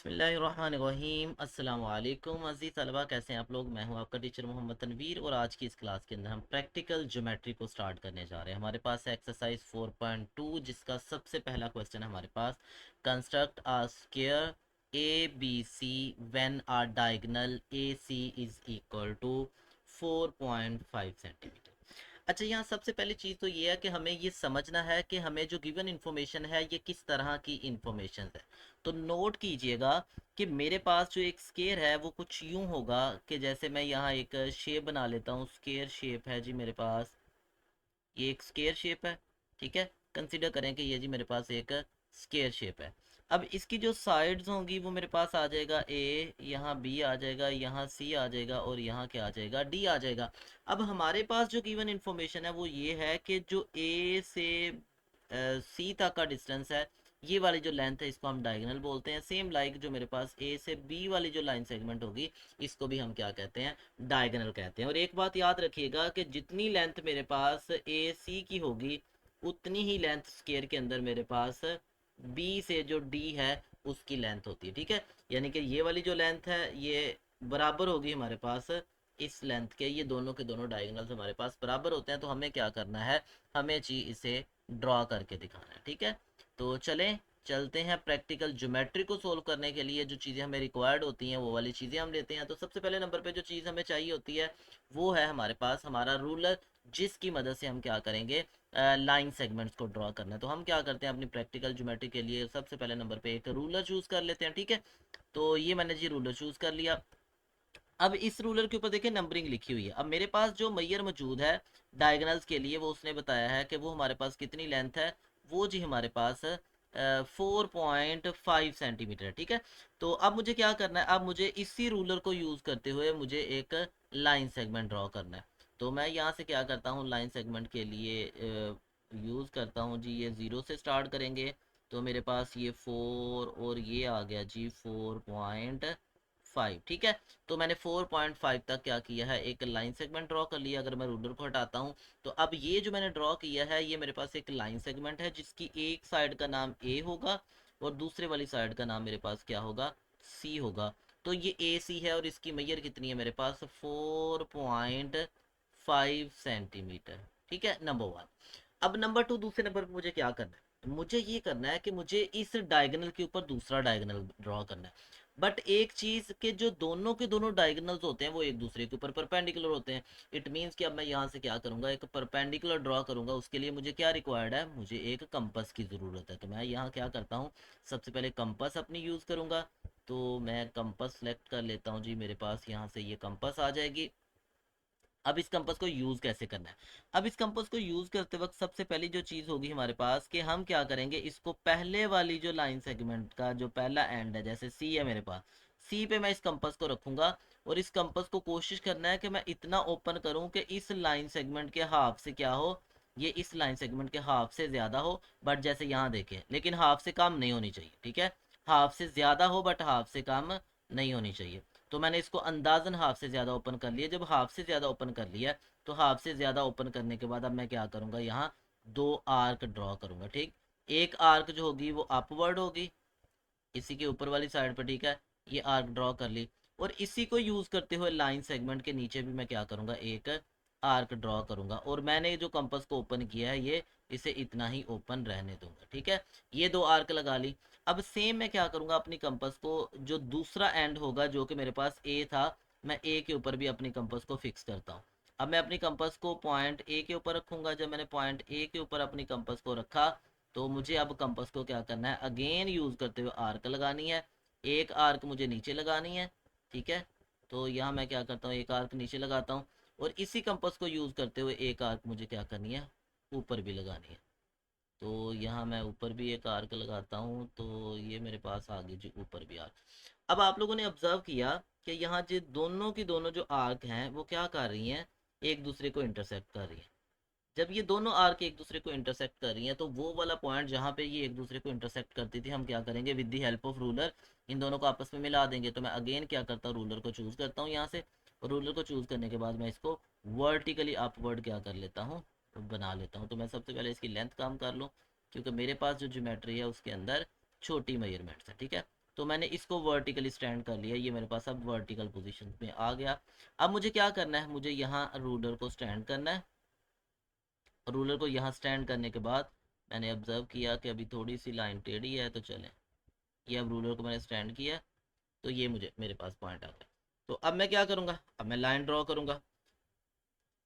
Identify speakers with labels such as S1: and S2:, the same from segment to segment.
S1: बिस्मिल्लाहिर्रहमानिर्रहीम। अस्सलाम वालेकुम अज़ीज़ तलबा, कैसे हैं आप लोग। मैं हूं आपका टीचर मोहम्मद तनवीर और आज की इस क्लास के अंदर हम प्रैक्टिकल ज्योमेट्री को स्टार्ट करने जा रहे हैं। हमारे पास है एक्सरसाइज 4.2 जिसका सबसे पहला क्वेश्चन है हमारे पास, construct a square A B C when are diagonal A C is equal to 4.5 centimetre. अच्छा, यहाँ सबसे पहली चीज़ तो ये है कि हमें ये समझना है कि हमें जो गिवन इन्फॉर्मेशन है ये किस तरह की इन्फॉर्मेशन है। तो नोट कीजिएगा कि मेरे पास जो एक स्केयर है वो कुछ यूं होगा कि जैसे मैं यहाँ एक शेप बना लेता हूँ। स्केयर शेप है जी मेरे पास, ये एक स्केयर शेप है। ठीक है, कंसिडर करें कि ये जी मेरे पास एक स्केयर शेप है। अब इसकी जो साइड्स होंगी वो मेरे पास आ जाएगा ए, यहाँ बी आ जाएगा, यहाँ सी आ जाएगा और यहाँ क्या आ जाएगा, डी आ जाएगा। अब हमारे पास जो गिवन इन्फॉर्मेशन है वो ये है कि जो ए से सी तक का डिस्टेंस है, ये वाली जो लेंथ है इसको हम डायगोनल बोलते हैं। सेम लाइक जो मेरे पास ए से बी वाली जो लाइन सेगमेंट होगी इसको भी हम क्या कहते हैं, डायगोनल कहते हैं। और एक बात याद रखिएगा कि जितनी लेंथ मेरे पास ए सी की होगी उतनी ही लेंथ स्केयर के अंदर मेरे पास बी से जो डी है उसकी लेंथ होती है। ठीक है, यानी कि ये वाली जो लेंथ है ये बराबर होगी हमारे पास इस लेंथ के। ये दोनों के दोनों डायगोनल्स हमारे पास बराबर होते हैं। तो हमें क्या करना है, हमें जी इसे ड्रॉ करके दिखाना है। ठीक है, तो चलें चलते हैं प्रैक्टिकल ज्योमेट्री को सोल्व करने के लिए जो चीज़ें हमें रिक्वायर्ड होती हैं वो वाली चीज़ें हम लेते हैं। तो सबसे पहले नंबर पे जो चीज़ हमें चाहिए होती है वो है हमारे पास हमारा रूलर, जिसकी मदद से हम क्या करेंगे, लाइन सेगमेंट्स को ड्रॉ करना है। तो हम क्या करते हैं अपनी प्रैक्टिकल ज्योमेट्री के लिए सबसे पहले नंबर पे एक रूलर चूज़ कर लेते हैं। ठीक है, तो ये मैंने जी रूलर चूज़ कर लिया। अब इस रूलर के ऊपर देखिए नंबरिंग लिखी हुई है। अब मेरे पास जो मैयर मौजूद है डायगोनल्स के लिए वो उसने बताया है कि वो हमारे पास कितनी लेंथ है, वो जी हमारे पास 4.5 सेंटीमीटर है। ठीक है, तो अब मुझे क्या करना है, अब मुझे इसी रूलर को यूज़ करते हुए मुझे एक लाइन सेगमेंट ड्रॉ करना है। तो मैं यहाँ से क्या करता हूँ, लाइन सेगमेंट के लिए यूज़ करता हूँ जी, ये ज़ीरो से स्टार्ट करेंगे। तो मेरे पास ये 4 और ये आ गया जी 4.5। ठीक है, तो मैंने 4.5 तक क्या किया है, एक लाइन सेगमेंट ड्रॉ कर लिया। अगर मैं रूलर को हटाता हूँ तो अब ये जो मैंने ड्रॉ किया है ये मेरे पास एक लाइन सेगमेंट है जिसकी एक साइड का नाम ए होगा और दूसरे वाली साइड का नाम मेरे पास क्या होगा, सी होगा। तो ये ए सी है और इसकी मैयर कितनी है मेरे पास, 4.5 सेंटीमीटर। ठीक है, नंबर वन। अब नंबर टू, दूसरे नंबर पे मुझे क्या करना है, मुझे ये करना है कि मुझे इस डायगोनल के ऊपर दूसरा डायगोनल ड्रॉ करना है। बट एक चीज के जो दोनों के दोनों डायगोनल्स होते हैं वो एक दूसरे के ऊपर परपेंडिकुलर होते हैं। इट मीन्स कि अब मैं यहाँ से क्या करूंगा, एक परपेंडिकुलर ड्रॉ करूंगा। उसके लिए मुझे क्या रिक्वायर्ड है, मुझे एक कंपास की ज़रूरत है। तो मैं यहाँ क्या करता हूँ, सबसे पहले कंपास अपनी यूज़ करूंगा। तो मैं कंपास सेलेक्ट कर लेता हूँ जी, मेरे पास यहाँ से ये कंपास आ जाएगी। अब इस कंपास को यूज़ कैसे करना है, अब इस कंपास को यूज़ करते वक्त सबसे पहली जो चीज़ होगी हमारे पास कि हम क्या करेंगे, इसको पहले वाली जो लाइन सेगमेंट का जो पहला एंड है, जैसे सी है मेरे पास, सी पे मैं इस कंपास को रखूंगा और इस कंपास को कोशिश करना है कि मैं इतना ओपन करूं कि इस लाइन सेगमेंट के हाफ से क्या हो, ये इस लाइन सेगमेंट के हाफ से ज़्यादा हो। बट जैसे यहाँ देखें, लेकिन हाफ से कम नहीं होनी चाहिए। ठीक है, हाफ से ज़्यादा हो बट हाफ से कम नहीं होनी चाहिए। तो मैंने इसको अंदाजन हाफ से ज़्यादा ओपन कर लिया। जब हाफ से ज़्यादा ओपन कर लिया तो हाफ से ज़्यादा ओपन करने के बाद अब मैं क्या करूँगा, यहाँ दो आर्क ड्रॉ करूँगा। ठीक, एक आर्क जो होगी वो अपवर्ड होगी इसी के ऊपर वाली साइड पर। ठीक है, ये आर्क ड्रॉ कर ली और इसी को यूज़ करते हुए लाइन सेगमेंट के नीचे भी मैं क्या करूँगा, एक आर्क ड्रॉ करूँगा। और मैंने जो कंपास को ओपन किया है ये इसे इतना ही ओपन रहने दूंगा। ठीक है, ये दो आर्क लगा ली। अब सेम मैं क्या करूँगा, अपनी कंपास को जो दूसरा एंड होगा जो कि मेरे पास ए था, मैं ए के ऊपर भी अपनी कंपास को फिक्स करता हूँ। अब मैं अपनी कंपास को पॉइंट ए के ऊपर रखूँगा। जब मैंने पॉइंट ए के ऊपर अपनी कंपास को रखा तो मुझे अब कंपास को क्या करना है, अगेन यूज़ करते हुए आर्क लगानी है। एक आर्क मुझे नीचे लगानी है। ठीक है, तो यहाँ मैं क्या करता हूँ, एक आर्क नीचे लगाता हूँ और इसी कंपास को यूज़ करते हुए एक आर्क मुझे क्या करनी है, ऊपर भी लगानी है। तो यहाँ मैं ऊपर भी एक आर्क लगाता हूँ। तो ये मेरे पास आ गई जी ऊपर भी आर्क। अब आप लोगों ने ऑब्जर्व किया कि यहाँ जो दोनों की दोनों जो आर्क हैं वो क्या कर रही हैं, एक दूसरे को इंटरसेक्ट कर रही हैं। जब ये दोनों आर्क एक दूसरे को इंटरसेक्ट कर रही हैं तो वो वाला पॉइंट जहाँ पे ये एक दूसरे को इंटरसेक्ट करती थी, हम क्या करेंगे, with the help of ruler in दोनों को आपस में मिला देंगे। तो मैं अगेन क्या करता हूँ, रूलर को चूज़ करता हूँ यहाँ से। और रूलर को चूज़ करने के बाद मैं इसको वर्टिकली अपवर्ड क्या कर लेता हूँ, बना लेता हूँ। तो मैं सबसे पहले इसकी लेंथ काम कर लूँ क्योंकि मेरे पास जो ज्योमेट्री है उसके अंदर छोटी मेजरमेंट्स है। ठीक है, तो मैंने इसको वर्टिकली स्टैंड कर लिया, ये मेरे पास अब वर्टिकल पोजीशन में आ गया। अब मुझे क्या करना है, मुझे यहाँ रूलर को स्टैंड करना है। रूलर को यहाँ स्टैंड करने के बाद मैंने ऑब्जर्व किया कि अभी थोड़ी सी लाइन टेढ़ी है, तो चलें, ये अब रूलर को मैंने स्टैंड किया, तो ये मुझे मेरे पास पॉइंट आ गया। तो अब मैं क्या करूँगा, अब मैं लाइन ड्रॉ करूँगा।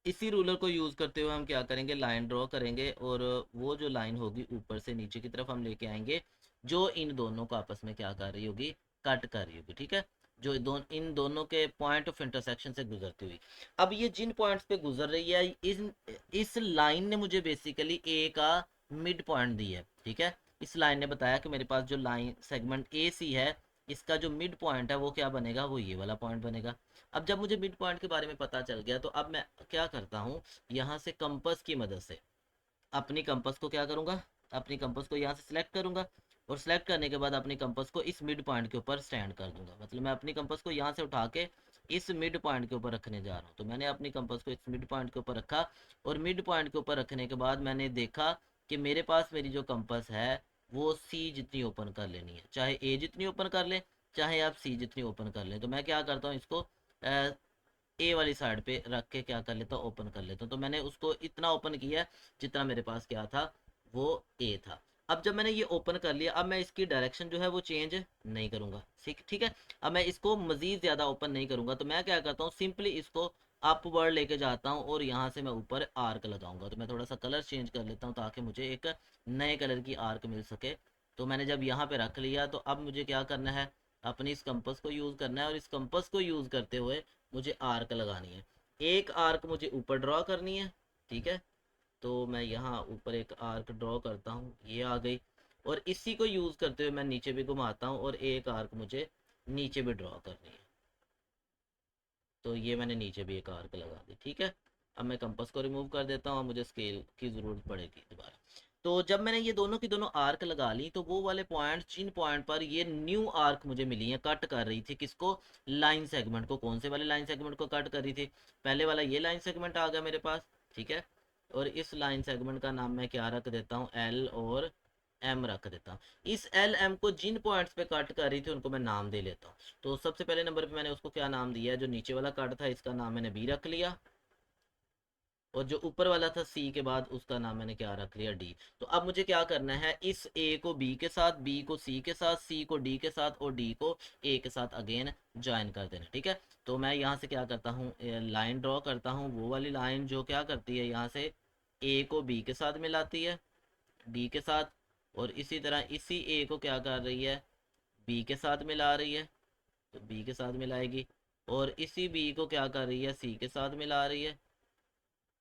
S1: इसी रूलर को यूज़ करते हुए हम क्या करेंगे, लाइन ड्रॉ करेंगे, और वो जो लाइन होगी ऊपर से नीचे की तरफ हम लेके आएंगे, जो इन दोनों को आपस में क्या कर रही होगी, कट कर रही होगी, ठीक है, जो इन दोनों के पॉइंट ऑफ इंटरसेक्शन से गुजरती हुई। अब ये जिन पॉइंट्स पे गुजर रही है, इस लाइन ने मुझे बेसिकली ए का मिड पॉइंट दी है, ठीक है। इस लाइन ने बताया कि मेरे पास जो लाइन सेगमेंट ए सी है, इसका जो मिड पॉइंट है वो क्या बनेगा, वो ये वाला पॉइंट बनेगा। अब जब मुझे मिड पॉइंट के बारे में पता चल गया, तो अब मैं क्या करता हूँ, यहाँ से कंपास की मदद से अपनी कंपास को क्या करूँगा, अपनी कंपास को यहाँ से सिलेक्ट करूँगा, और सिलेक्ट करने के बाद अपनी कंपास को इस मिड पॉइंट के ऊपर स्टैंड कर दूंगा। मतलब मैं अपनी कंपास को यहाँ से उठा के इस मिड पॉइंट के ऊपर रखने जा रहा हूँ। तो मैंने अपनी कंपास को इस मिड पॉइंट के ऊपर रखा, और मिड पॉइंट के ऊपर रखने के बाद मैंने देखा कि मेरे पास मेरी जो कंपास है वो सी जितनी ओपन कर लेनी है, चाहे ए जितनी ओपन कर ले, चाहे आप सी जितनी ओपन कर लें। तो मैं क्या करता हूँ, इसको ए वाली साइड पे रख के क्या कर लेता हूँ, ओपन कर लेता हूँ। तो मैंने उसको इतना ओपन किया जितना मेरे पास क्या था, वो ए था। अब जब मैंने ये ओपन कर लिया, अब मैं इसकी डायरेक्शन जो है वो चेंज नहीं करूंगा, ठीक ठीक है। अब मैं इसको मजीद ज़्यादा ओपन नहीं करूंगा, तो मैं क्या करता हूँ, सिंपली इसको अपवर्ड लेके जाता हूँ, और यहाँ से मैं ऊपर आर्क लगाऊंगा। तो मैं थोड़ा सा कलर चेंज कर लेता हूँ ताकि मुझे एक नए कलर की आर्क मिल सके। तो मैंने जब यहाँ पे रख लिया, तो अब मुझे क्या करना है, अपनी इस कंपास को यूज़ करना है, और इस कंपास को यूज़ करते हुए मुझे आर्क लगानी है। एक आर्क मुझे ऊपर ड्रॉ करनी है, ठीक है। तो मैं यहाँ ऊपर एक आर्क ड्रॉ करता हूँ, ये आ गई, और इसी को यूज़ करते हुए मैं नीचे भी घुमाता हूँ, और एक आर्क मुझे नीचे भी ड्रॉ करनी है। तो ये मैंने नीचे भी एक आर्क लगा दी, ठीक है। अब मैं कंपास को रिमूव कर देता हूँ, मुझे स्केल की ज़रूरत पड़ेगी दोबारा। तो जब मैंने ये दोनों की दोनों आर्क लगा ली, तो वो वाले पॉइंट, जिन पॉइंट पर ये न्यू आर्क मुझे मिली है, कट कर रही थी किसको, लाइन सेगमेंट को। कौन से वाले लाइन सेगमेंट को कट कर रही थी, पहले वाला ये लाइन सेगमेंट आ गया मेरे पास, ठीक है। और इस लाइन सेगमेंट का नाम मैं क्या रख देता हूँ, एल और एम रख देता हूँ। इस एल एम को जिन पॉइंट्स पे कट कर रही थी उनको मैं नाम दे लेता हूँ। तो सबसे पहले नंबर पे मैंने उसको क्या नाम दिया है, जो नीचे वाला कट था इसका नाम मैंने बी रख लिया, और जो ऊपर वाला था सी के बाद उसका नाम मैंने क्या रख लिया, डी। तो अब मुझे क्या करना है, इस ए को बी के साथ, बी को सी के साथ, सी को डी के साथ, और डी को ए के साथ अगेन ज्वाइन कर देना, ठीक है। तो मैं यहाँ से क्या करता हूँ, लाइन ड्रॉ करता हूँ, वो वाली लाइन जो क्या करती है, यहाँ से ए को बी के साथ मिलाती है, डी के साथ, और इसी तरह इसी ए को क्या कर रही है, बी के साथ मिला रही है, तो बी के साथ मिलाएगी, और इसी बी को क्या कर रही है, सी के साथ मिला रही है,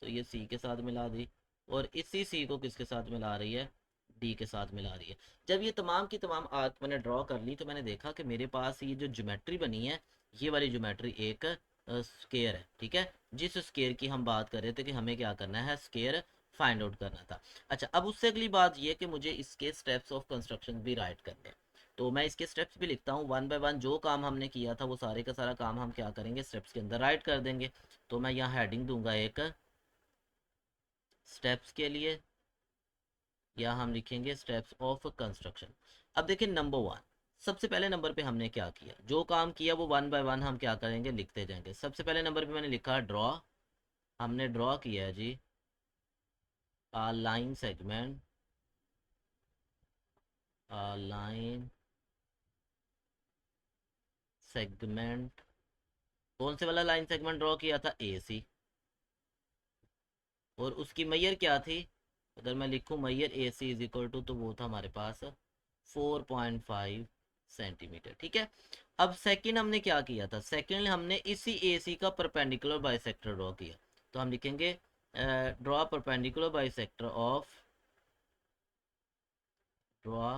S1: तो ये सी के साथ मिला दी, और इसी सी को किसके साथ मिला रही है, डी के साथ मिला रही है। जब ये तमाम की तमाम आर्क मैंने ड्रॉ कर ली, तो मैंने देखा कि मेरे पास ये जो ज्योमेट्री बनी है, ये वाली ज्योमेट्री एक स्केयर है, ठीक है। जिस स्केयर की हम बात कर रहे थे कि हमें क्या करना है, स्केयर फाइंड आउट करना था। अच्छा, अब उससे अगली बात ये कि मुझे इसके स्टेप्स ऑफ कंस्ट्रक्शन भी राइट करने हैं। तो मैं इसके स्टेप्स भी लिखता हूँ, वन बाय वन जो काम हमने किया था वो सारे का सारा काम हम क्या करेंगे, स्टेप्स के अंदर राइट कर देंगे। तो मैं यहाँ हेडिंग दूंगा एक स्टेप्स के लिए, या हम लिखेंगे स्टेप्स ऑफ कंस्ट्रक्शन। अब देखिए नंबर वन, सबसे पहले नंबर पे हमने क्या किया, जो काम किया वो वन बाय वन हम क्या करेंगे, लिखते जाएंगे। सबसे पहले नंबर पे मैंने लिखा ड्रॉ, हमने ड्रॉ किया है जी लाइन सेगमेंट, लाइन सेगमेंट, कौन से वाला लाइन सेगमेंट ड्रॉ किया था, ए सी, और उसकी मैयर क्या थी, अगर मैं लिखूं मैयर ए सी इज इक्वल टू, तो वो था हमारे पास 4.5 सेंटीमीटर, ठीक है। अब सेकंड हमने क्या किया था, सेकंड हमने इसी ए सी का परपेंडिकुलर बाइसेक्टर ड्रॉ किया। तो हम लिखेंगे draw perpendicular bisector of, draw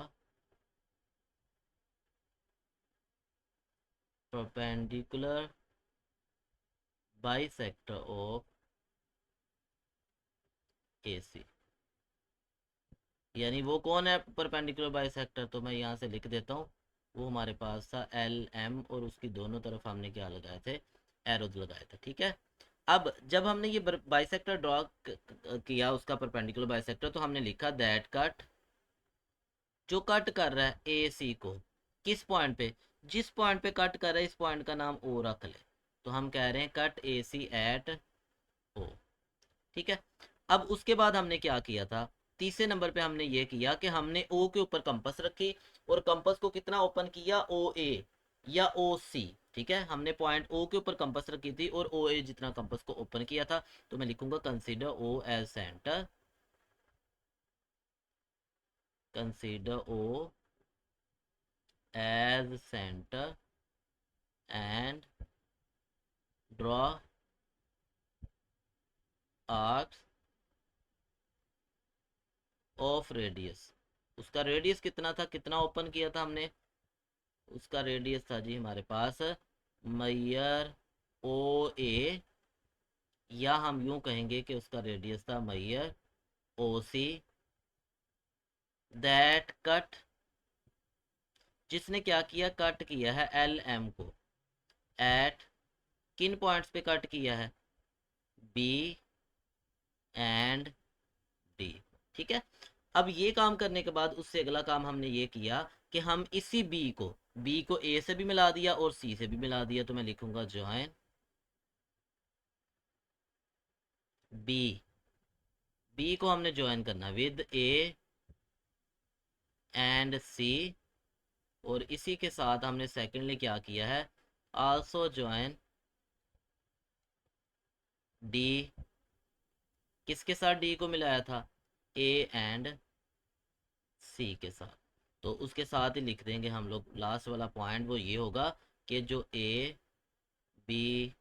S1: perpendicular bisector of A C. यानी वो कौन है परपेंडिकुलर बाइसेक्टर, तो मैं यहाँ से लिख देता हूँ, वो हमारे पास था एल एम, और उसकी दोनों तरफ हमने क्या लगाए थे, एरोज लगाए थे, ठीक है। अब जब हमने ये बाइसेक्टर ड्रॉ किया, उसका परपेंडिकुलर बाइसेक्टर, तो हमने लिखा दैट कट, जो कट कर रहा है ए सी को, किस पॉइंट पे, जिस पॉइंट पे कट कर रहे हैं इस पॉइंट का नाम ओ रख ले, तो हम कह रहे हैं कट ए सी एट ओ। ठीक है। अब उसके बाद हमने क्या किया था, तीसरे नंबर पे हमने ये किया कि हमने ओ के ऊपर कंपस रखी और कंपस को कितना ओपन किया, ओ ए या ओ सी। ठीक है, हमने पॉइंट ओ के ऊपर कंपस रखी थी और ओ ए जितना कंपस को ओपन किया था, तो मैं लिखूंगा consider O as centre, consider O as centre and draw arcs of radius. उसका रेडियस कितना था, कितना ओपन किया था हमने, उसका रेडियस था जी हमारे पास मैयर ओ ए, या हम यूं कहेंगे कि उसका रेडियस था मैयर ओ सी, दैट कट, जिसने क्या किया, कट किया है एल एम को एट, किन पॉइंट्स पे कट किया है, बी एंड डी। ठीक है। अब ये काम करने के बाद उससे अगला काम हमने ये किया कि हम इसी बी को ए से भी मिला दिया और सी से भी मिला दिया, तो मैं लिखूंगा ज्वाइन बी, बी को हमने ज्वाइन करना विद ए एंड सी, और इसी के साथ हमने सेकेंडली क्या किया है, आल्सो ज्वाइन डी, किसके साथ डी को मिलाया था, ए एंड सी के साथ। तो उसके साथ ही लिख देंगे हम लोग लास्ट वाला पॉइंट, वो ये होगा कि जो A B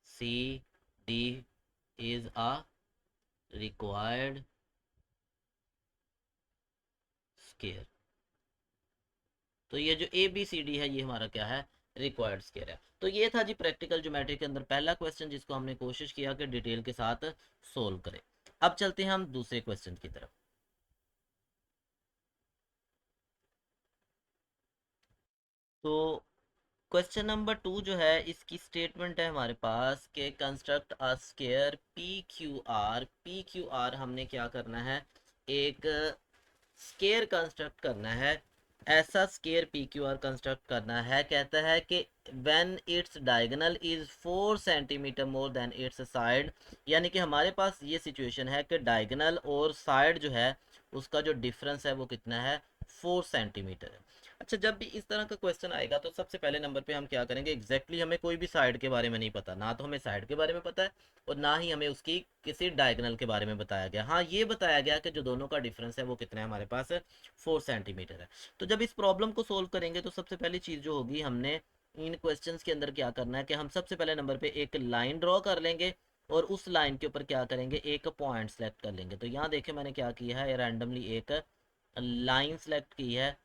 S1: C D is a required square. तो ये जो ए बी सी डी है ये हमारा क्या है, रिक्वायर्ड स्केयर है। तो ये था जी प्रैक्टिकल ज्योमेट्री के अंदर पहला क्वेश्चन, जिसको हमने कोशिश किया कि डिटेल के साथ सोल्व करें। अब चलते हैं हम दूसरे क्वेश्चन की तरफ। तो क्वेश्चन नंबर 2 जो है, इसकी स्टेटमेंट है हमारे पास कि construct a square P Q are, हमने क्या करना है, एक स्केयर कंस्ट्रक्ट करना है, ऐसा square P Q are construct करना है। कहता है कि when its diagonal is 4 centimetre more than it's side, यानी कि हमारे पास ये सिचुएशन है कि डायगोनल और साइड जो है उसका जो डिफरेंस है वो कितना है, 4 सेंटीमीटर है। अच्छा, जब भी इस तरह का क्वेश्चन आएगा तो सबसे पहले नंबर पे हम क्या करेंगे, हमें कोई भी साइड के बारे में नहीं पता, ना तो हमें साइड के बारे में पता है और ना ही हमें उसकी किसी डायगोनल के बारे में बताया गया। हाँ, ये बताया गया कि जो दोनों का डिफरेंस है वो कितना है हमारे पास, 4 सेंटीमीटर है। तो जब इस प्रॉब्लम को सोल्व करेंगे तो सबसे पहली चीज़ जो होगी, हमने इन क्वेश्चंस के अंदर क्या करना है कि हम सबसे पहले नंबर पे एक लाइन ड्रॉ कर लेंगे और उस लाइन के ऊपर क्या करेंगे, एक पॉइंट सेलेक्ट कर लेंगे। तो यहाँ देखिए मैंने क्या किया है, रैंडमली एक लाइन सेलेक्ट की है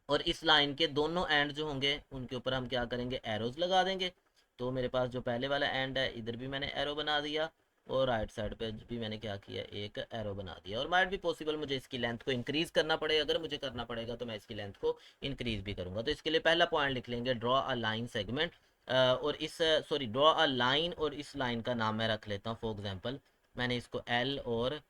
S1: और इस लाइन के दोनों एंड जो होंगे उनके ऊपर हम क्या करेंगे, एरोज लगा देंगे। तो मेरे पास जो पहले वाला एंड है इधर भी मैंने एरो बना दिया और राइट साइड पे भी मैंने क्या किया, एक एरो बना दिया। और माइट भी पॉसिबल मुझे इसकी लेंथ को इंक्रीज करना पड़े, अगर मुझे करना पड़ेगा तो मैं इसकी लेंथ को इंक्रीज भी करूंगा। तो इसके लिए पहला पॉइंट लिख लेंगे, ड्रॉ अ लाइन सेगमेंट, और इस सॉरी ड्रॉ अ लाइन, और इस लाइन का नाम मैं रख लेता हूँ फॉर एग्जाम्पल, मैंने इसको एल और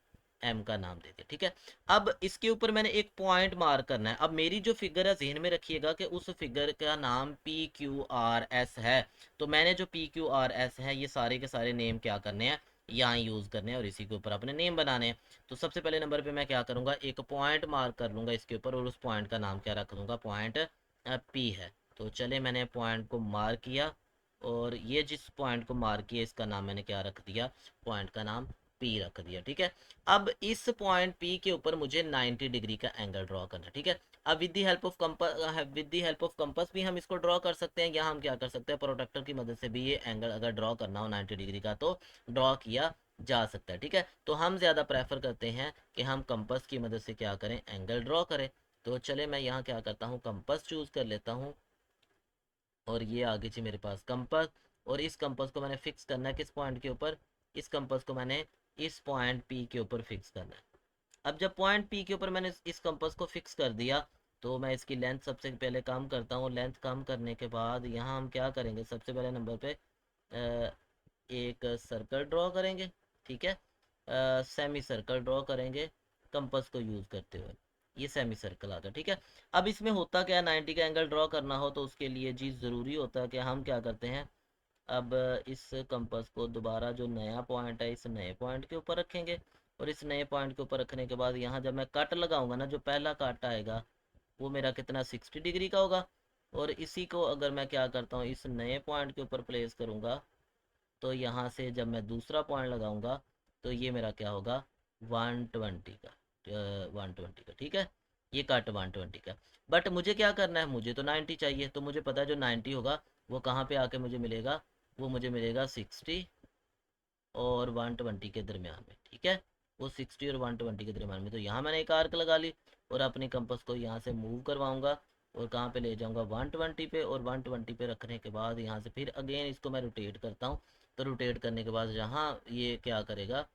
S1: एम का नाम दे दिया। ठीक है। अब इसके ऊपर मैंने एक पॉइंट मार्क करना है। अब मेरी जो फिगर है जहन में रखिएगा कि उस फिगर का नाम पी क्यू आर एस है। तो मैंने जो पी क्यू आर एस है ये सारे के सारे नेम क्या करने हैं, यहाँ यूज़ करने हैं और इसी के ऊपर अपने नेम बनाने हैं। तो सबसे पहले नंबर पे मैं क्या करूँगा, एक पॉइंट मार्क कर लूँगा इसके ऊपर और उस पॉइंट का नाम क्या रख लूँगा, पॉइंट पी है। तो चले मैंने पॉइंट को मार्क किया और ये जिस पॉइंट को मार्क किया इसका नाम मैंने क्या रख दिया, पॉइंट का नाम पी रख दिया। ठीक है। अब इस पॉइंट पी के ऊपर मुझे 90 डिग्री का एंगल ड्रॉ करना है। ठीक है। अब with the help of compass भी हम इसको ड्रॉ कर सकते हैं, या हम क्या कर सकते हैं, प्रोटेक्टर की मदद से भी ये एंगल अगर ड्रॉ करना हो 90 डिग्री का तो ड्रॉ किया जा सकता है। ठीक है। तो हम ज़्यादा प्रेफर करते हैं कि हम कंपास की मदद से क्या करें, एंगल ड्रॉ करें। तो चले मैं यहाँ क्या करता हूँ, कंपास चूज़ कर लेता हूँ और ये आ गई थी मेरे पास कंपास। और इस कंपास को मैंने फिक्स करना है किस पॉइंट के ऊपर, इस कंपास को मैंने इस पॉइंट पी के ऊपर फिक्स करना है। अब जब पॉइंट पी के ऊपर मैंने इस कंपास को फिक्स कर दिया तो मैं इसकी लेंथ सबसे पहले कम करता हूँ। लेंथ कम करने के बाद यहाँ हम क्या करेंगे, सबसे पहले नंबर पे एक सर्कल ड्रॉ करेंगे। ठीक है। सेमी सर्कल ड्रॉ करेंगे कंपास को यूज़ करते हुए। ये सेमी सर्कल आ गया, ठीक है। अब इसमें होता क्या है, 90 का एंगल ड्रॉ करना हो तो उसके लिए जी ज़रूरी होता है कि हम क्या करते हैं, अब इस कंपास को दोबारा जो नया पॉइंट है इस नए पॉइंट के ऊपर रखेंगे, और इस नए पॉइंट के ऊपर रखने के बाद यहाँ जब मैं कट लगाऊंगा ना, जो पहला कट आएगा वो मेरा कितना 60 डिग्री का होगा। और इसी को अगर मैं क्या करता हूँ, इस नए पॉइंट के ऊपर प्लेस करूँगा, तो यहाँ से जब मैं दूसरा पॉइंट लगाऊंगा तो ये मेरा क्या होगा, 120 का, 120 का, ठीक है। ये कट 120 का। बट मुझे क्या करना है, मुझे तो 90 चाहिए, तो मुझे पता है जो 90 होगा वो कहाँ पे आके मुझे मिलेगा, वो मुझे मिलेगा 60 और 120 के दरमियान में, ठीक है। वो 60 और 120 के दरमियान में, तो यहाँ मैंने एक आर्क लगा ली और अपनी कंपास को यहाँ से मूव करवाऊंगा और कहाँ पे ले जाऊंगा, 120 पे। और 120 पे रखने के बाद यहाँ से फिर अगेन इसको मैं रोटेट करता हूँ। तो रोटेट करने के बाद यहाँ ये क्या करेगा,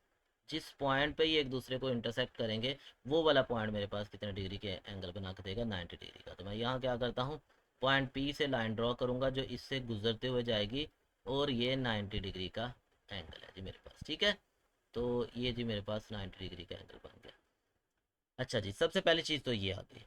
S1: जिस पॉइंट पे ये एक दूसरे को इंटरसेक्ट करेंगे वो वाला पॉइंट मेरे पास कितने डिग्री के एंगल बना के देगा, 90 डिग्री का। तो मैं यहाँ क्या करता हूँ, पॉइंट पी से लाइन ड्रॉ करूँगा जो इससे गुजरते हुए जाएगी, और ये 90 डिग्री का एंगल है जी मेरे पास, ठीक है। तो ये जी मेरे पास 90 डिग्री का एंगल बन गया। अच्छा जी, सबसे पहली चीज़ तो ये आ गई।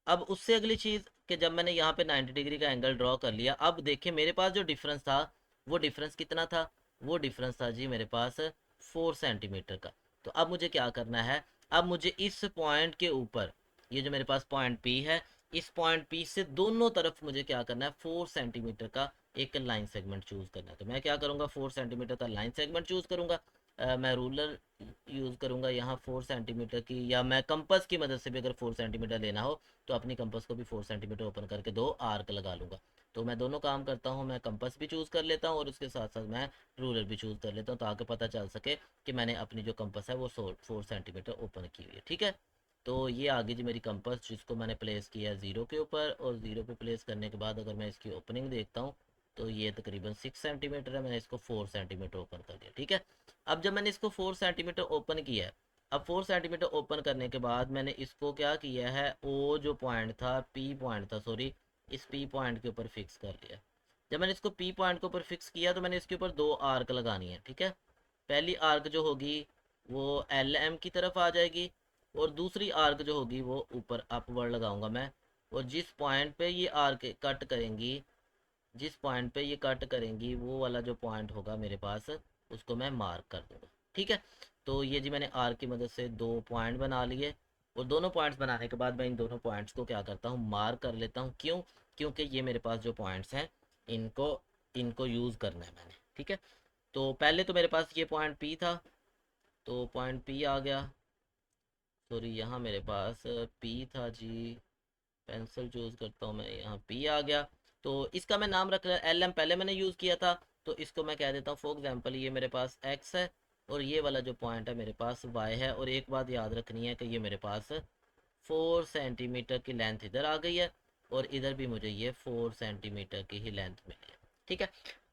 S1: अब उससे अगली चीज़ कि जब मैंने यहाँ पे 90 डिग्री का एंगल ड्रॉ कर लिया, अब देखिए मेरे पास जो डिफरेंस था वो डिफरेंस कितना था, वो डिफरेंस था जी मेरे पास 4 सेंटीमीटर का। तो अब मुझे क्या करना है, अब मुझे इस पॉइंट के ऊपर, ये जो मेरे पास पॉइंट पी है, इस पॉइंट पी से दोनों तरफ मुझे क्या करना है, 4 सेंटीमीटर का एक लाइन सेगमेंट चूज़ करना है। तो मैं क्या करूँगा, 4 सेंटीमीटर का लाइन सेगमेंट चूज़ करूँगा। मैं रूलर यूज़ करूँगा यहाँ 4 सेंटीमीटर की, या मैं कंपास की मदद से भी अगर 4 सेंटीमीटर लेना हो तो अपनी कंपास को भी 4 सेंटीमीटर ओपन करके दो आर्क लगा लूँगा। तो मैं दोनों काम करता हूँ, मैं कंपास भी चूज़ कर लेता हूँ और उसके साथ साथ मैं रूलर भी चूज़ कर लेता हूँ, ताकि पता चल सके कि मैंने अपनी जो कंपास है वो 4 सेंटीमीटर ओपन की हुई है, ठीक है। तो ये आ गई जी मेरी कंपास, जिसको मैंने प्लेस किया है ज़ीरो के ऊपर, और ज़ीरो पे प्लेस करने के बाद अगर मैं इसकी ओपनिंग देखता हूँ तो ये तकरीबन 6 सेंटीमीटर है, मैंने इसको 4 सेंटीमीटर ओपन कर दिया, ठीक है। अब जब मैंने इसको 4 सेंटीमीटर ओपन किया है, अब 4 सेंटीमीटर ओपन करने के बाद मैंने इसको क्या किया है, ओ जो पॉइंट था, पी पॉइंट था सॉरी, इस पी पॉइंट के ऊपर फिक्स कर लिया। जब मैंने इसको पी पॉइंट के ऊपर फिक्स किया तो मैंने इसके ऊपर दो आर्क लगानी है, ठीक है। पहली आर्क जो होगी वो एल एम की तरफ आ जाएगी, और दूसरी आर्क जो होगी वो ऊपर अपवर्ड लगाऊंगा मैं। और जिस पॉइंट पे ये आर्क कट करेंगी, जिस पॉइंट पे ये कट करेंगी वो वाला जो पॉइंट होगा मेरे पास, उसको मैं मार्क कर दूंगा, ठीक है। तो ये जी मैंने आर्क की मदद से दो पॉइंट बना लिए, और दोनों पॉइंट्स बनाने के बाद मैं इन दोनों पॉइंट्स को क्या करता हूँ, मार्क कर लेता हूँ। क्यों, क्योंकि ये मेरे पास जो पॉइंट्स हैं इनको इनको यूज़ करना है मैंने, ठीक है। तो पहले तो मेरे पास ये पॉइंट पी था, तो पॉइंट पी आ गया, सॉरी यहाँ मेरे पास पी था जी, पेंसिल चूज़ करता हूँ मैं, यहाँ पी आ गया। तो इसका मैं नाम रख एल एम, पहले मैंने यूज़ किया था, तो इसको मैं कह देता हूँ फॉर एग्जांपल ये मेरे पास एक्स है, और ये वाला जो पॉइंट है मेरे पास वाई है। और एक बात याद रखनी है कि ये मेरे पास 4 सेंटीमीटर की लेंथ इधर आ गई है, और इधर भी मुझे ये 4 सेंटीमीटर की ही लेंथ मिली है, ठीक है।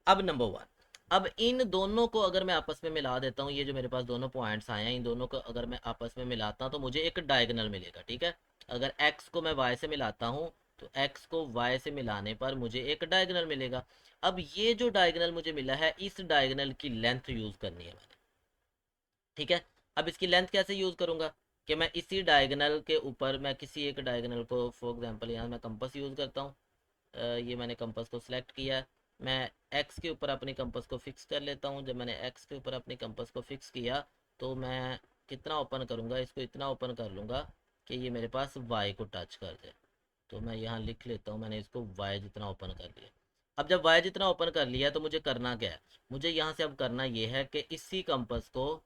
S1: अब नंबर वन, अब इन दोनों को अगर मैं आपस में मिला देता हूँ, ये जो मेरे पास दोनों पॉइंट्स आए हैं इन दोनों को अगर मैं आपस में मिलाता हूँ तो मुझे एक डायगोनल मिलेगा, ठीक है। अगर x को मैं y से मिलाता हूँ तो x को y से मिलाने पर मुझे एक डायगोनल मिलेगा। अब ये जो डायगोनल मुझे मिला है, इस डायगोनल की लेंथ यूज़ करनी है मैंने, ठीक है। अब इसकी लेंथ कैसे यूज़ करूँगा, कि मैं इसी डायगोनल के ऊपर मैं किसी एक डायगोनल को, फॉर एग्जांपल यहाँ मैं कंपास यूज़ करता हूँ। ये मैंने कंपास को सिलेक्ट किया है, मैं एक्स के ऊपर अपनी कंपास को फिक्स कर लेता हूँ। जब मैंने एक्स के ऊपर अपनी कंपास को फिक्स किया तो मैं कितना ओपन करूँगा, इसको इतना ओपन कर लूँगा कि ये मेरे पास वाई को टच कर दे। तो मैं यहाँ लिख लेता हूँ, मैंने इसको वाई जितना ओपन कर लिया। अब जब वाई जितना ओपन कर लिया तो मुझे करना क्या है, मुझे यहाँ से अब करना ये है कि इसी कंपास को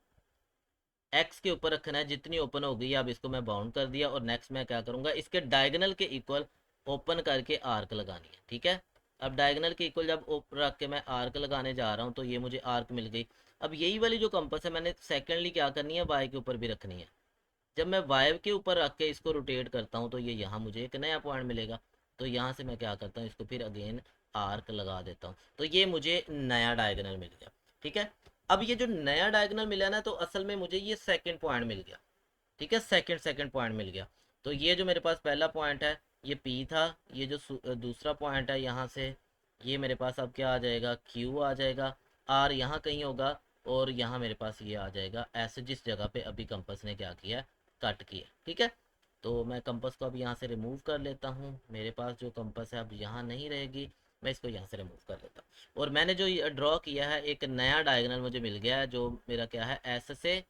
S1: एक्स के ऊपर रखना है, जितनी ओपन हो गई अब इसको मैं बाउंड कर दिया, और नेक्स्ट मैं क्या करूँगा, इसके डायगोनल के इक्वल ओपन करके आर्क लगानी है, ठीक है। अब डायगोनल के इक्वल जब रख के मैं आर्क लगाने जा रहा हूँ तो ये मुझे आर्क मिल गई। अब यही वाली जो कंपास है मैंने सेकेंडली क्या करनी है, वाई के ऊपर भी रखनी है। जब मैं वाई के ऊपर रख के इसको रोटेट करता हूँ तो ये यहाँ मुझे एक नया पॉइंट मिलेगा। तो यहाँ से मैं क्या करता हूँ, इसको फिर अगेन आर्क लगा देता हूँ, तो ये मुझे नया डायगोनल मिल गया, ठीक है। अब ये जो नया डायगोनल मिला ना, तो असल में मुझे ये सेकंड पॉइंट मिल गया, ठीक है। सेकंड पॉइंट मिल गया। तो ये जो मेरे पास पहला पॉइंट है ये पी था, ये जो दूसरा पॉइंट है यहाँ से ये मेरे पास अब क्या आ जाएगा, क्यू आ जाएगा, आर यहाँ कहीं होगा, और यहाँ मेरे पास ये आ जाएगा ऐसे, जिस जगह पे अभी कंपास ने क्या किया, कट किया, ठीक है। तो मैं कंपास को अब यहाँ से रिमूव कर लेता हूँ। मेरे पास जो कंपास है अब यहाँ नहीं रहेगी, मैं इसको यहाँ से रिमूव कर लेता हूँ। और मैंने जो ड्रॉ किया है एक नया डायगोनल मुझे मिल गया है, जो मेरा क्या है एस से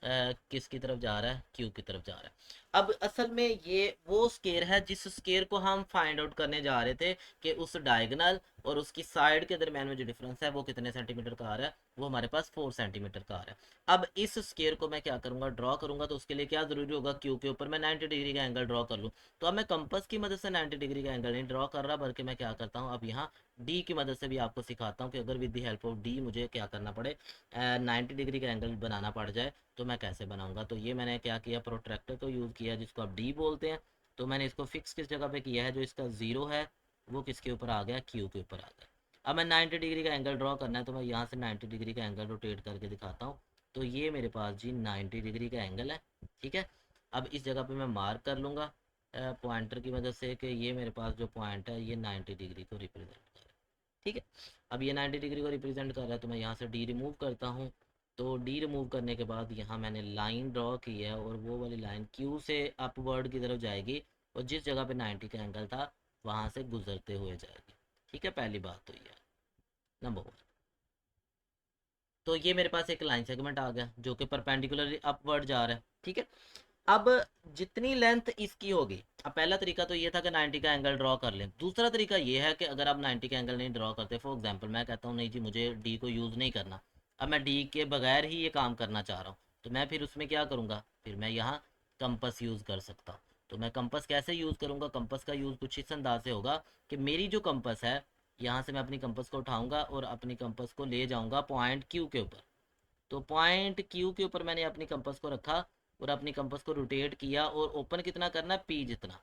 S1: किसकी तरफ जा रहा है, क्यू की तरफ जा रहा है। अब असल में ये वो स्केयर है जिस स्केयर को हम फाइंड आउट करने जा रहे थे कि उस डायगोनल और उसकी साइड के दरमियान में जो डिफरेंस है वो कितने सेंटीमीटर का आ रहा है। वो हमारे पास 4 सेंटीमीटर का आ रहा है। अब इस स्केयर को मैं क्या करूंगा, ड्रॉ करूंगा। तो उसके लिए क्या जरूरी होगा, क्यू के ऊपर मैं 90 डिग्री का एंगल ड्रॉ कर लूँ। तो अब मैं कंपास की मदद से 90 डिग्री का एंगल नहीं ड्रॉ कर रहा, बल्कि मैं क्या करता हूँ अब यहाँ डी की मदद से भी आपको सिखाता हूँ कि अगर with the help of D मुझे क्या करना पड़े, 90 डिग्री का एंगल बनाना पड़ जाए तो मैं कैसे बनाऊंगा। तो ये मैंने क्या किया, प्रोट्रैक्टर को यूज़ किया जिसको आप डी बोलते हैं। तो मैंने इसको फिक्स किस जगह पे किया है, जो इसका ज़ीरो है वो किसके ऊपर आ गया, क्यू के ऊपर आ गया। अब मैं 90 डिग्री का एंगल ड्रॉ करना है, तो मैं यहाँ से 90 डिग्री का एंगल रोटेट करके दिखाता हूँ। तो ये मेरे पास जी 90 डिग्री का एंगल है, ठीक है। अब इस जगह पे मैं मार्क कर लूँगा पॉइंटर की मदद से कि ये मेरे पास जो पॉइंट है ये 90 डिग्री को रिप्रेजेंट कर रहा है, ठीक है। अब ये 90 डिग्री को रिप्रेजेंट कर रहा है, तो मैं यहाँ से डी रिमूव करता हूँ। तो डी रिमूव करने के बाद यहाँ मैंने लाइन ड्रॉ की है, और वो वाली लाइन क्यू से अपवर्ड की तरफ जाएगी, और जिस जगह पे 90 का एंगल था वहाँ से गुजरते हुए जाएगी, ठीक है। पहली बात तो ये है, नंबर 1। तो ये मेरे पास एक लाइन सेगमेंट आ गया जो कि परपेंडिकुलरली अपवर्ड जा रहा है, ठीक है। अब जितनी लेंथ इसकी होगी, अब पहला तरीका तो ये था कि 90 का एंगल ड्रॉ कर लें। दूसरा तरीका ये है कि अगर आप 90 का एंगल नहीं ड्रॉ करते, फॉर एग्जांपल मैं कहता हूँ नहीं जी मुझे डी को यूज़ नहीं करना, अब मैं डी के बगैर ही ये काम करना चाह रहा हूँ, तो मैं फिर उसमें क्या करूँगा, फिर मैं यहाँ कंपस यूज़ कर सकता हूँ। तो मैं कंपस कैसे यूज़ करूँगा, कंपस का यूज़ कुछ इस अंदाज से होगा कि मेरी जो कंपस है, यहाँ से मैं अपनी कंपस को उठाऊँगा और अपनी कंपस को ले जाऊँगा पॉइंट क्यू के ऊपर। तो पॉइंट क्यू के ऊपर मैंने अपनी कंपास को रखा और अपनी कंपास को रोटेट किया, और ओपन कितना करना है, पी जितना।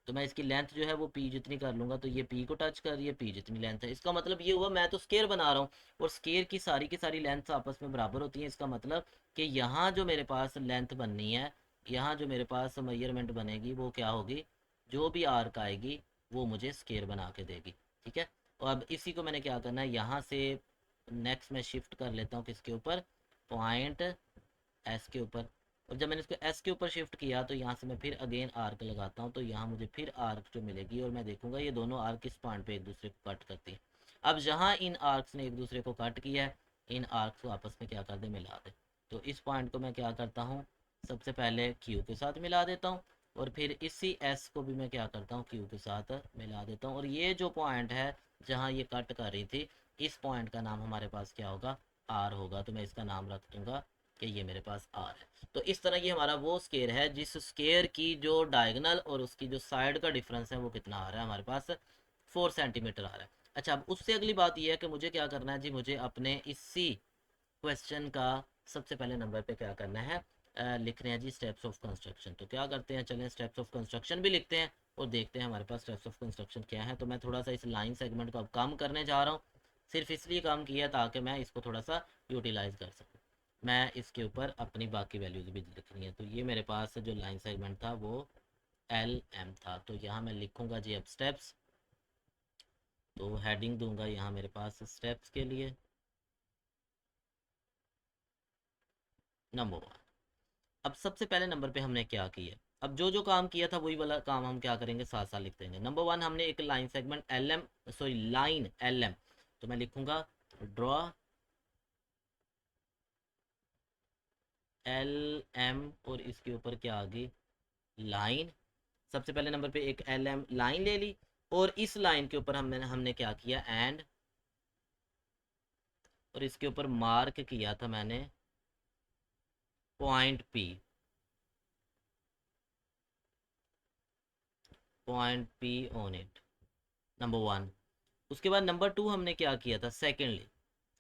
S1: तो मैं इसकी लेंथ जो है वो पी जितनी कर लूँगा, तो ये पी को टच कर, ये पी जितनी लेंथ है। इसका मतलब ये हुआ मैं तो स्केयर बना रहा हूँ, और स्केयर की सारी लेंथ आपस में बराबर होती हैं। इसका मतलब कि यहाँ जो मेरे पास लेंथ बननी है, यहाँ जो मेरे पास मेजरमेंट बनेगी वो क्या होगी, जो भी आर्क आएगी वो मुझे स्केयर बना के देगी, ठीक है। और अब इसी को मैंने क्या करना है, यहाँ से नेक्स्ट मैं शिफ्ट कर लेता हूँ किसके ऊपर, पॉइंट एस के ऊपर। और जब मैंने इसको एस के ऊपर शिफ्ट किया तो यहाँ से मैं फिर अगेन आर्क लगाता हूँ, तो यहाँ मुझे फिर आर्क जो मिलेगी, और मैं देखूंगा ये दोनों आर्क किस पॉइंट पे एक दूसरे को कट करती है। अब जहाँ इन आर्क्स ने एक दूसरे को कट किया है, इन आर्क्स को आपस में क्या कर दे, मिला दे। तो इस पॉइंट को मैं क्या करता हूँ, सबसे पहले क्यू के साथ मिला देता हूँ, और फिर इसी एस को भी मैं क्या करता हूँ, क्यू के साथ मिला देता हूँ। और ये जो पॉइंट है जहाँ ये कट कर रही थी, इस पॉइंट का नाम हमारे पास क्या होगा, आर होगा। तो मैं इसका नाम रख दूंगा कि ये मेरे पास आर है। तो इस तरह ये हमारा वो स्केयर है जिस स्केयर की जो डायगोनल और उसकी जो साइड का डिफरेंस है वो कितना आ रहा है, हमारे पास 4 सेंटीमीटर आ रहा है। अच्छा, अब उससे अगली बात ये है कि मुझे क्या करना है जी, मुझे अपने इसी क्वेश्चन का सबसे पहले नंबर पे क्या करना है, लिखने हैं जी स्टेप्स ऑफ कंस्ट्रक्शन। तो क्या करते हैं, चलें स्टेप्स ऑफ कंस्ट्रक्शन भी लिखते हैं और देखते हैं हमारे पास स्टेप्स ऑफ कंस्ट्रक्शन क्या है। तो मैं थोड़ा सा इस लाइन सेगमेंट को अब कम करने जा रहा हूँ, सिर्फ इसलिए काम किया ताकि मैं इसको थोड़ा सा यूटिलाइज कर सकूँ। मैं इसके ऊपर अपनी बाकी वैल्यूज़ भी लिखनी है। तो ये मेरे पास जो लाइन सेगमेंट था वो एल एम था। तो यहाँ मैं लिखूँगा जी अब स्टेप्स, तो हेडिंग दूंगा यहाँ मेरे पास स्टेप्स के लिए नंबर 1। अब सबसे पहले नंबर पे हमने क्या किया, अब जो जो काम किया था वही वाला काम हम क्या करेंगे, साथ साथ लिख देंगे। नंबर 1 हमने एक line segment L M, sorry line L M, तो मैं लिखूंगा ड्रॉ एल एम, और इसके ऊपर क्या आ गई, लाइन। सबसे पहले नंबर पे एक एल एम लाइन ले ली, और इस लाइन के ऊपर हमने क्या किया, एंड, और इसके ऊपर मार्क किया था मैंने point P, point P on it, number 1। उसके बाद नंबर 2 हमने क्या किया था, सेकेंडली।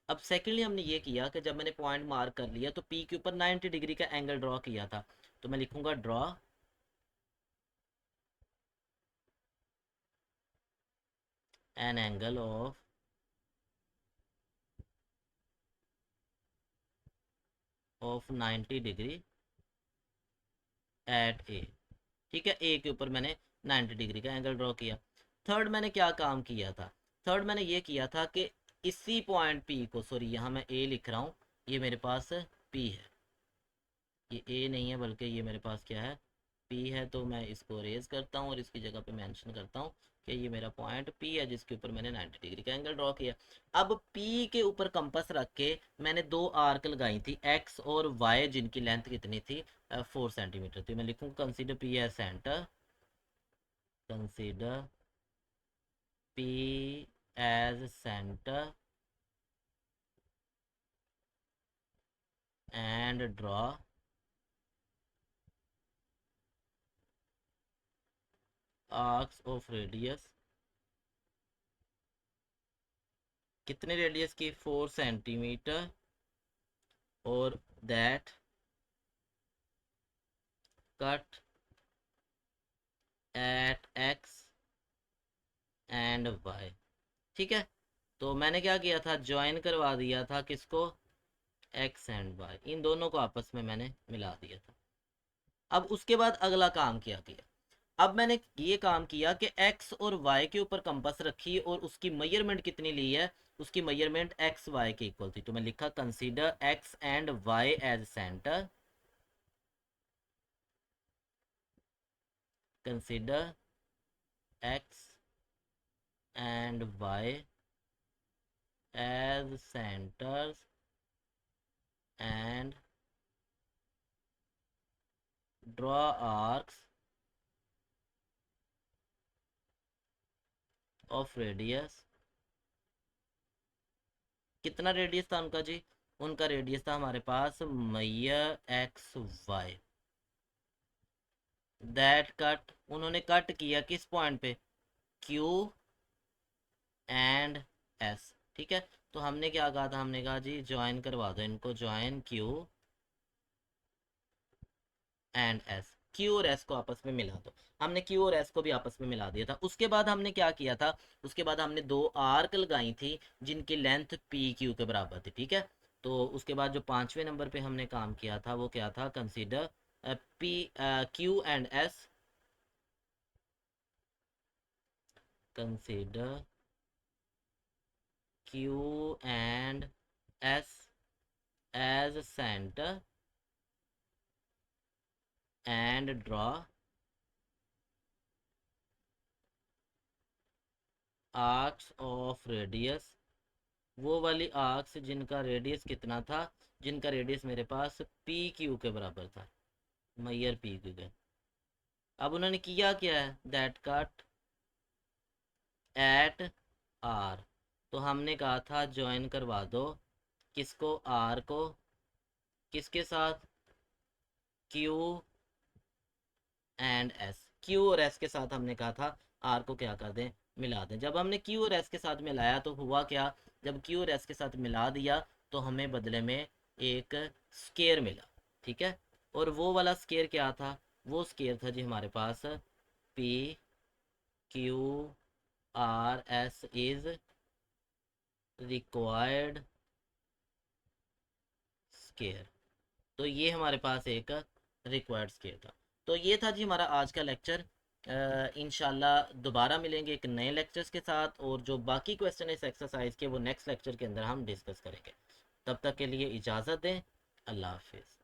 S1: अब सेकेंडली हमने ये किया कि जब मैंने पॉइंट मार्क कर लिया तो पी के ऊपर 90 डिग्री का एंगल ड्रॉ किया था, तो मैं लिखूंगा draw an angle of 90 degree at A, ठीक है। ए के ऊपर मैंने 90 डिग्री का एंगल ड्रॉ किया। थर्ड मैंने क्या काम किया था, थर्ड मैंने ये किया था कि इसी पॉइंट पी को, सॉरी यहाँ मैं ए लिख रहा हूँ, ये मेरे पास पी है, ये ए नहीं है बल्कि ये मेरे पास क्या है, पी है तो मैं इसको रेज करता हूँ और इसकी जगह पे मेंशन करता हूँ कि ये मेरा पॉइंट पी है जिसके ऊपर मैंने 90 डिग्री का एंगल ड्रॉ किया। अब पी के ऊपर कंपास रख के मैंने दो आर्क लगाई थी एक्स और वाई जिनकी लेंथ कितनी थी 4 सेंटीमीटर थी। मैं लिखूँगा consider P as centre, consider P as centre and draw arcs of radius, कितने रेडियस की 4 सेंटीमीटर, और that cut at X and Y. ठीक है, तो मैंने क्या किया था, ज्वाइन करवा दिया था किसको, एक्स एंड वाई, इन दोनों को आपस में मैंने मिला दिया था। अब उसके बाद अगला काम क्या किया, अब मैंने ये काम किया कि x और y के ऊपर कंपास रखी और उसकी मेजरमेंट कितनी ली है, उसकी मेजरमेंट एक्स वाई के इक्वल थी। तो मैं लिखा consider x and y as centre, consider x and y as centres and draw arcs of radius. कितना रेडियस था उनका जी, उनका रेडियस था हमारे पास मैयर एक्स वाई। दैट कट, उन्होंने कट किया किस पॉइंट पे, क्यू एंड एस। ठीक है, तो हमने क्या कहा था, हमने कहा जी ज्वाइन करवा दो इनको, join Q and S, Q और एस को आपस में मिला दो। हमने क्यू और एस को भी आपस में मिला दिया था। उसके बाद हमने क्या किया था, उसके बाद हमने दो आर्क लगाई थी जिनकी लेंथ पी क्यू के बराबर थी। ठीक है, तो उसके बाद जो पांचवें नंबर पे हमने काम किया था वो क्या था, consider P Q and S, consider Q and S as centre and draw arcs of radius, वो वाली आर्क्स जिनका रेडियस कितना था, जिनका रेडियस मेरे पास पी क्यू के बराबर था, मैयर पी क्यू के। अब उन्होंने किया क्या है, दैट कट एट आर, तो हमने कहा था ज्वाइन करवा दो किसको, आर को किसके साथ, क्यू एंड एस, क्यू और एस के साथ हमने कहा था आर को क्या कर दें, मिला दें। जब हमने क्यू और एस के साथ मिलाया तो हुआ क्या, जब क्यू और एस के साथ मिला दिया तो हमें बदले में एक स्केयर मिला। ठीक है, और वो वाला स्केयर क्या था, वो स्केयर था जी हमारे पास P Q R S is required square. तो ये हमारे पास एक रिक्वायर्ड स्केल था। तो ये था जी हमारा आज का लेक्चर। इंशाल्लाह दोबारा मिलेंगे एक नए लेक्चर्स के साथ, और जो बाकी क्वेश्चन है इस एक्सरसाइज के वो नेक्स्ट लेक्चर के अंदर हम डिस्कस करेंगे। तब तक के लिए इजाज़त दें, अल्लाह हाफिज़।